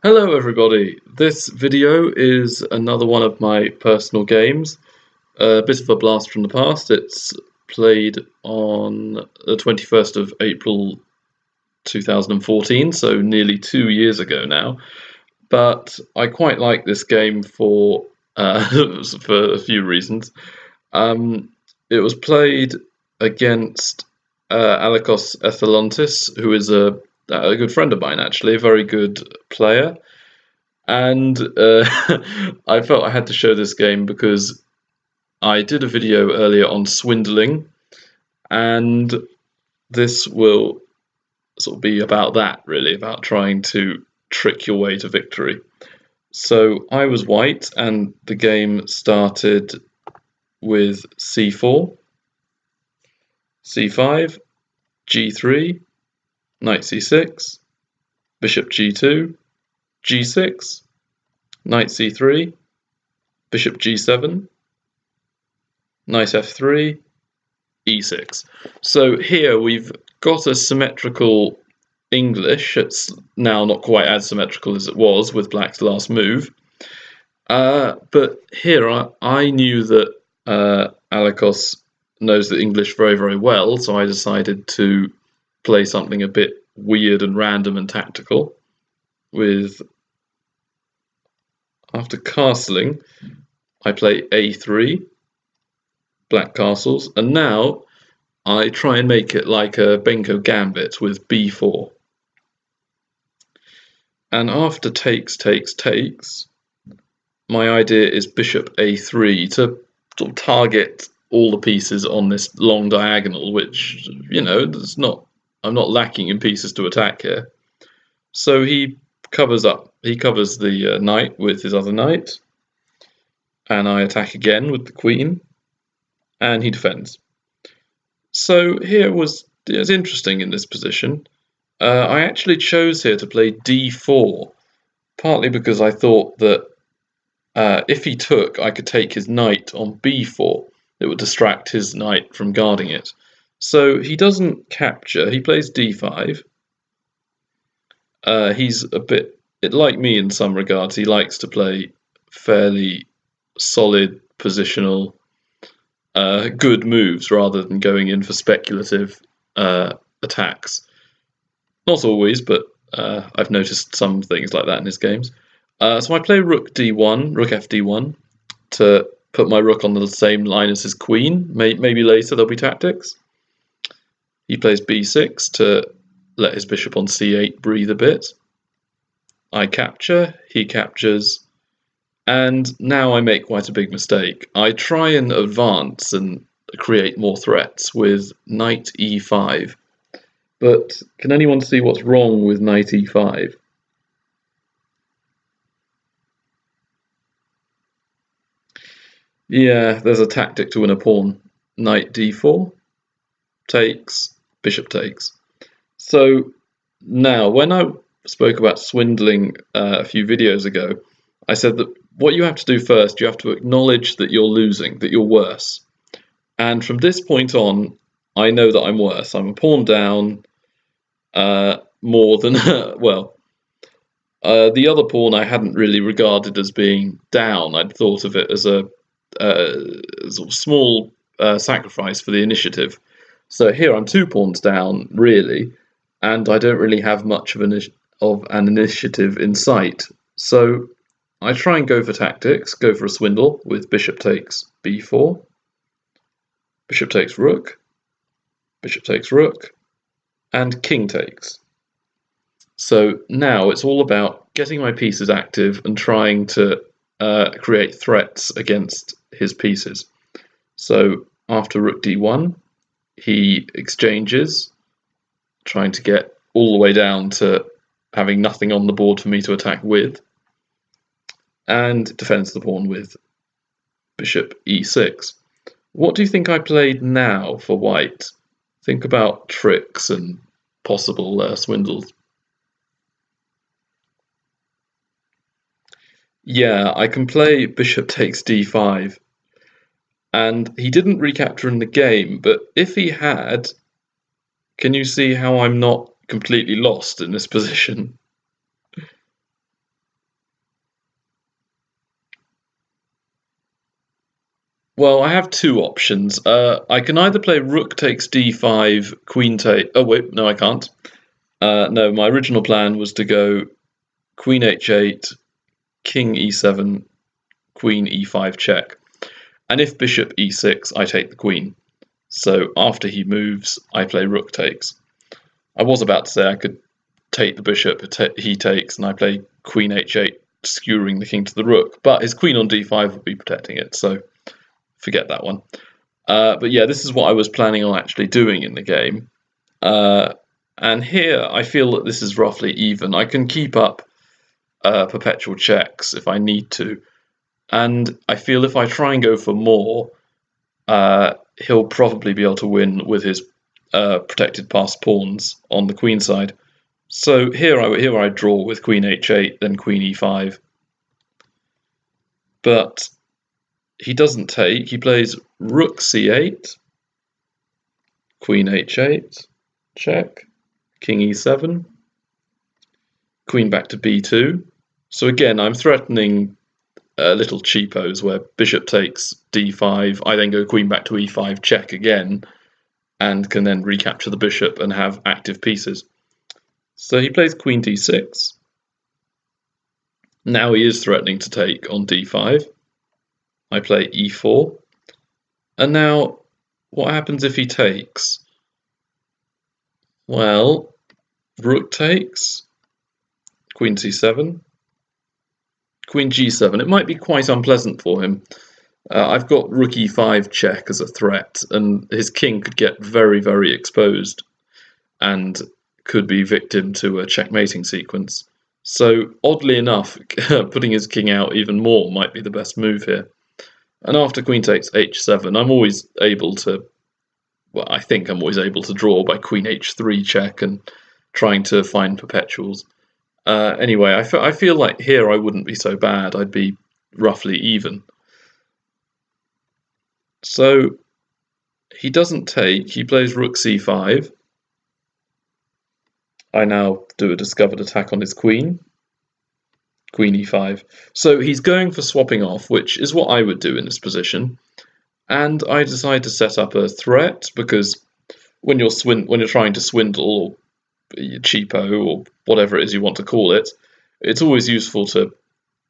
Hello everybody, this video is another one of my personal games, a bit of a blast from the past. It's played on the 21st of April 2014, so nearly 2 years ago now, but I quite like this game for, for a few reasons. It was played against Alikos Ethelontis, who is a good friend of mine actually, a very good player. And I felt I had to show this game because I did a video earlier on swindling, and this will sort of be about that, really, about trying to trick your way to victory. So I was white, and the game started with c4, c5, g3, knight c6, bishop g2, g6, knight c3, bishop g7, knight f3, e6. So here we've got a symmetrical English. It's now not quite as symmetrical as it was with black's last move. But here I knew that Alikos knows the English very, very well, so I decided to play something a bit weird and random and tactical. After castling, I play a3, black castles, and now I try and make it like a Benko gambit with b4. And after takes, my idea is bishop a3 to sort of target all the pieces on this long diagonal, which, you know, I'm not lacking in pieces to attack here. So he covers the knight with his other knight, and I attack again with the queen, and he defends. So here it's interesting in this position. I actually chose here to play d4, partly because I thought that if he took, I could take his knight on b4. It would distract his knight from guarding it. So he doesn't capture, he plays d5. He's a bit like me in some regards. He likes to play fairly solid positional good moves rather than going in for speculative attacks. Not always, but I've noticed some things like that in his games. So I play rook d1, rook fd1, to put my rook on the same line as his queen. Maybe later there'll be tactics. He plays b6 to let his bishop on c8 breathe a bit. I capture, he captures, and now I make quite a big mistake. I try and advance and create more threats with knight e5. But can anyone see what's wrong with knight e5? Yeah, there's a tactic to win a pawn. Knight d4, takes, bishop takes. So now, when I spoke about swindling a few videos ago, I said that what you have to do first, you have to acknowledge that you're losing, that you're worse. And from this point on, I know that I'm worse. I'm a pawn down more than, well, the other pawn I hadn't really regarded as being down. I'd thought of it as a sort of small sacrifice for the initiative. So here I'm 2 pawns down, really, and I don't really have much of an initiative in sight. So I try and go for tactics, go for a swindle with bishop takes b4, bishop takes rook, and king takes. So now it's all about getting my pieces active and trying to create threats against his pieces. So after rook d1, he exchanges, trying to get all the way down to having nothing on the board for me to attack with, and defends the pawn with bishop e6. What do you think I played now for white? Think about tricks and possible swindles. Yeah, I can play bishop takes d5, and he didn't recapture in the game, but if he had, can you see how I'm not completely lost in this position? Well, I have two options. I can either play rook takes d5, queen take. Oh wait, no, I can't. No, my original plan was to go queen h8, king e7, queen e5 check, and if bishop e6, I take the queen. So after he moves, I play rook takes. I was about to say I could take the bishop, he takes, and I play queen h8, skewering the king to the rook, but his queen on d5 would be protecting it, so forget that one. But yeah, this is what I was planning on actually doing in the game. And here I feel that this is roughly even. I can keep up perpetual checks if I need to, and I feel if I try and go for more, he'll probably be able to win with his protected passed pawns on the queen side. So here I draw with queen h8, then queen e5. But he doesn't take. He plays rook c8, queen h8, check, king e7, queen back to b2. So again, I'm threatening little cheapos where bishop takes d5, I then go queen back to e5, check again, and can then recapture the bishop and have active pieces. So he plays queen d6. Now he is threatening to take on d5. I play e4. And now, what happens if he takes? Well, rook takes, queen c7, queen g7. It might be quite unpleasant for him. I've got rook e5 check as a threat, and his king could get very, very exposed and could be victim to a checkmating sequence. So, oddly enough, putting his king out even more might be the best move here. And after queen takes h7, I'm always able to, well, I think I'm always able to draw by queen h3 check and trying to find perpetuals. Anyway, I feel like here I wouldn't be so bad. I'd be roughly even. So he doesn't take. He plays rook c5. I now do a discovered attack on his queen. Queen e5. So he's going for swapping off, which is what I would do in this position. And I decide to set up a threat because when you're trying to swindle or cheapo or whatever it is you want to call it, it's always useful to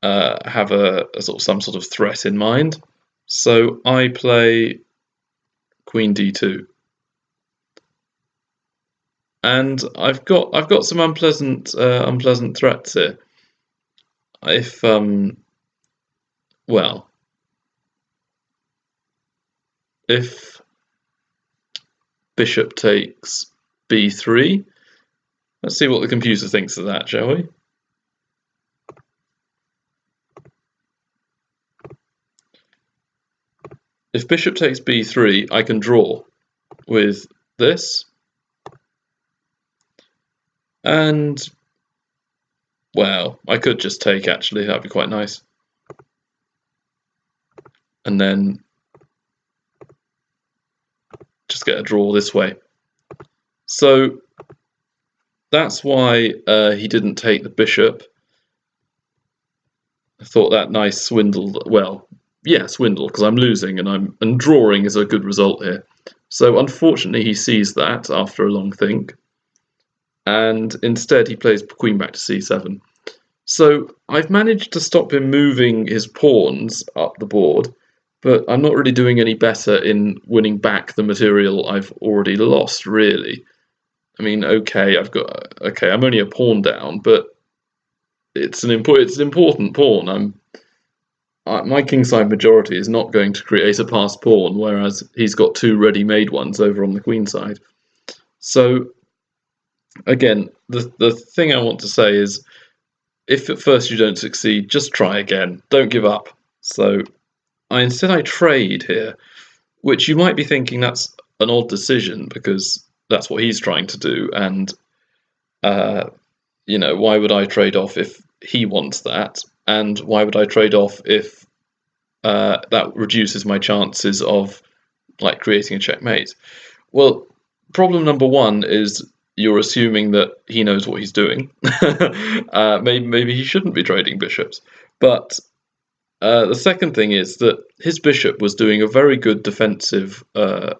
have some sort of threat in mind. So I play queen d2, and I've got some unpleasant threats here. If if bishop takes b3, let's see what the computer thinks of that, shall we? If bishop takes b3, I can draw with this, and well, I could just take, actually, that'd be quite nice. And then just get a draw this way. So that's why he didn't take the bishop. I thought that nice swindle, well, yeah, swindle, because I'm losing and drawing is a good result here. So unfortunately he sees that after a long think, and instead he plays queen back to c7. So I've managed to stop him moving his pawns up the board, but I'm not really doing any better in winning back the material I've already lost, really. I mean, okay, I'm only a pawn down, but it's an important pawn. My kingside majority is not going to create a passed pawn, whereas he's got two ready-made ones over on the queen side. So again, the thing I want to say is, if at first you don't succeed, just try again. Don't give up. So instead I trade here, which you might be thinking that's an odd decision because that's what he's trying to do, and why would I trade off if he wants that? And why would I trade off if that reduces my chances of creating a checkmate? Well, problem number one is you're assuming that he knows what he's doing. Maybe he shouldn't be trading bishops, but The second thing is that his bishop was doing a very good defensive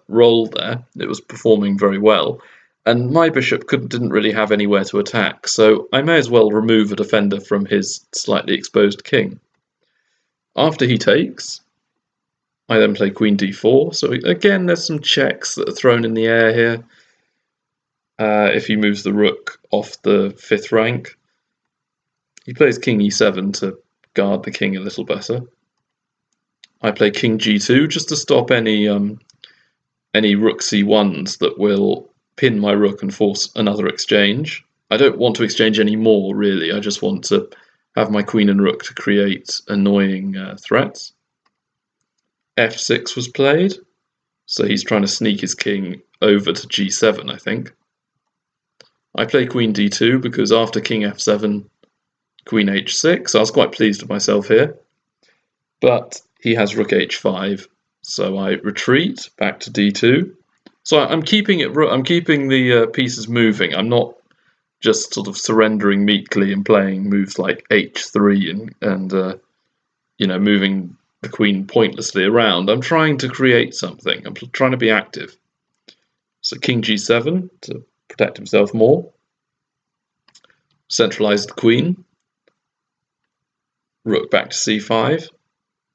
role there. It was performing very well, and my bishop didn't really have anywhere to attack, so I may as well remove a defender from his slightly exposed king. After he takes, I then play queen d4, so again there's some checks that are thrown in the air here. If he moves the rook off the 5th rank. He plays king e7 to guard the king a little better. I play king g2 just to stop any rook c1s that will pin my rook and force another exchange. I don't want to exchange any more, really. I just want to have my queen and rook to create annoying threats. f6 was played, so he's trying to sneak his king over to g7, I think. I play queen d2 because after king f7, queen h6. I was quite pleased with myself here, but he has rook h5, so I retreat back to d2. So I'm keeping it. I'm keeping the pieces moving. I'm not just sort of surrendering meekly and playing moves like h3 and moving the queen pointlessly around. I'm trying to create something. I'm trying to be active. So king g7 to protect himself more. Centralize the queen. Rook back to c5.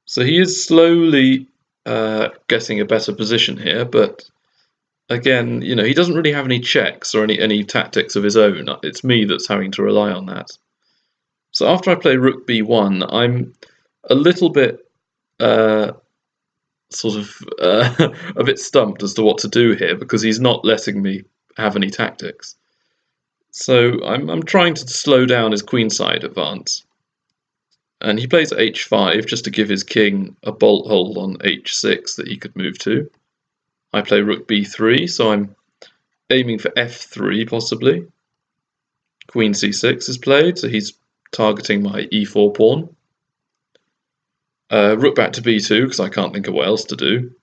So he is slowly getting a better position here, but again, he doesn't really have any checks or any tactics of his own. It's me that's having to rely on that. So after I play rook b1, I'm a little bit a bit stumped as to what to do here because he's not letting me have any tactics. So I'm trying to slow down his queenside advance. And he plays h5 just to give his king a bolt hole on h6 that he could move to. I play rook b3, so I'm aiming for f3 possibly. Queen c6 is played, so he's targeting my e4 pawn. Rook back to b2 because I can't think of what else to do.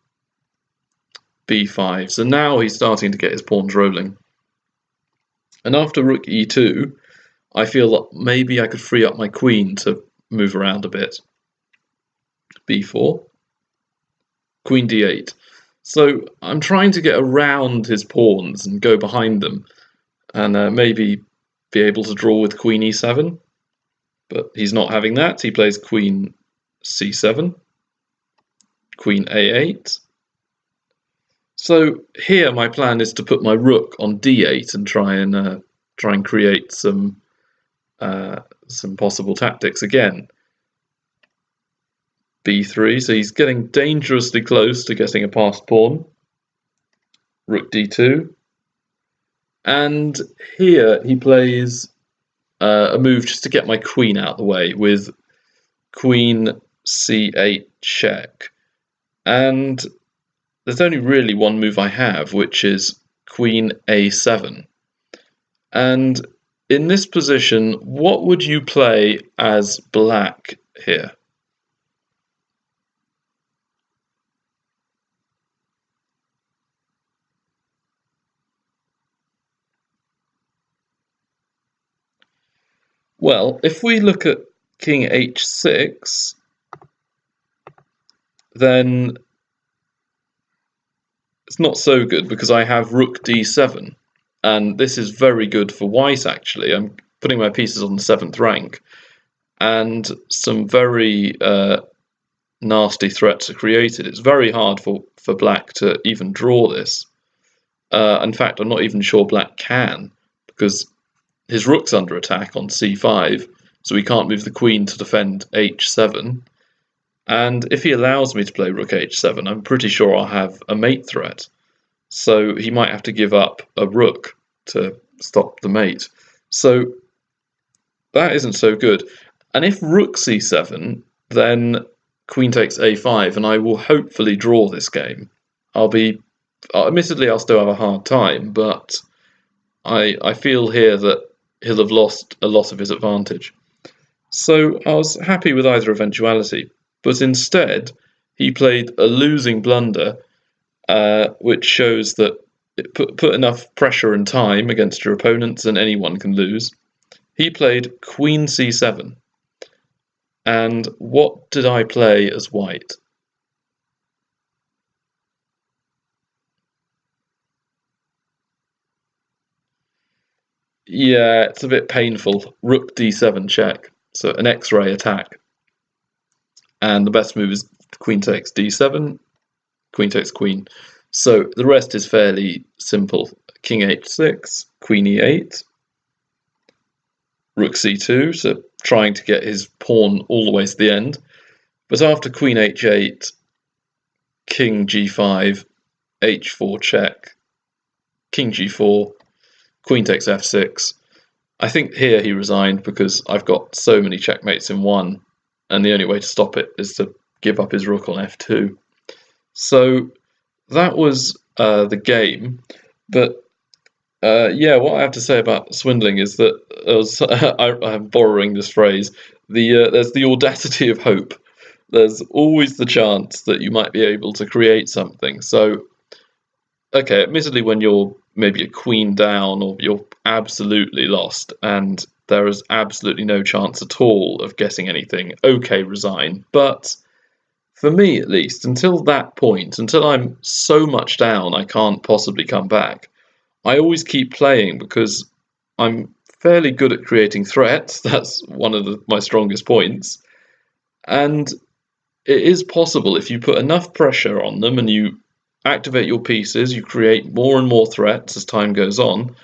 b5, so now he's starting to get his pawns rolling. And after rook e2, I feel that maybe I could free up my queen to move around a bit. b4, queen d8. So I'm trying to get around his pawns and go behind them and maybe be able to draw with queen e7. But he's not having that. He plays queen c7, queen a8. So here my plan is to put my rook on d8 and try and create some possible tactics again. b3, so he's getting dangerously close to getting a passed pawn. Rook d2. And here he plays a move just to get my queen out of the way with queen c8 check. And there's only really one move I have, which is queen a7. And in this position, what would you play as black here? Well, if we look at king h6, then it's not so good because I have rook d7. And this is very good for white, actually. I'm putting my pieces on the 7th rank. And some very nasty threats are created. It's very hard for black to even draw this. In fact, I'm not even sure black can, because his rook's under attack on c5, so he can't move the queen to defend h7. And if he allows me to play rook h7, I'm pretty sure I'll have a mate threat. So he might have to give up a rook to stop the mate. So that isn't so good. And if rook c7, then queen takes a5, and I will hopefully draw this game. Admittedly, I'll still have a hard time, but I feel here that he'll have lost a lot of his advantage. So I was happy with either eventuality, but instead he played a losing blunder, which shows that it put enough pressure and time against your opponents and anyone can lose. He played queen c7. And what did I play as white? Yeah, it's a bit painful. Rook d7 check, so an X-ray attack. And the best move is queen takes d7, queen takes queen. So the rest is fairly simple. King h6, queen e8, rook c2, so trying to get his pawn all the way to the end. But after queen h8, king g5, h4 check, king g4, queen takes f6. I think here he resigned because I've got so many checkmates in one, and the only way to stop it is to give up his rook on f2. So that was the game. But yeah, what I have to say about swindling is that I'm borrowing this phrase. There's the audacity of hope. There's always the chance that you might be able to create something. So, okay, admittedly, when you're maybe a queen down or you're absolutely lost and there is absolutely no chance at all of getting anything, okay, resign. But for me, at least, until that point, until I'm so much down I can't possibly come back, I always keep playing because I'm fairly good at creating threats. That's one of my strongest points. And it is possible if you put enough pressure on them and you activate your pieces, you create more and more threats as time goes on,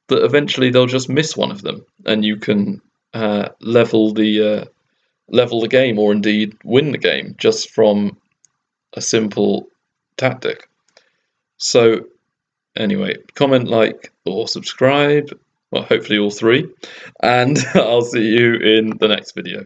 that eventually they'll just miss one of them, and you can level the game, or indeed win the game, just from a simple tactic. So anyway, comment, like, or subscribe. Well, hopefully all three, and I'll see you in the next video.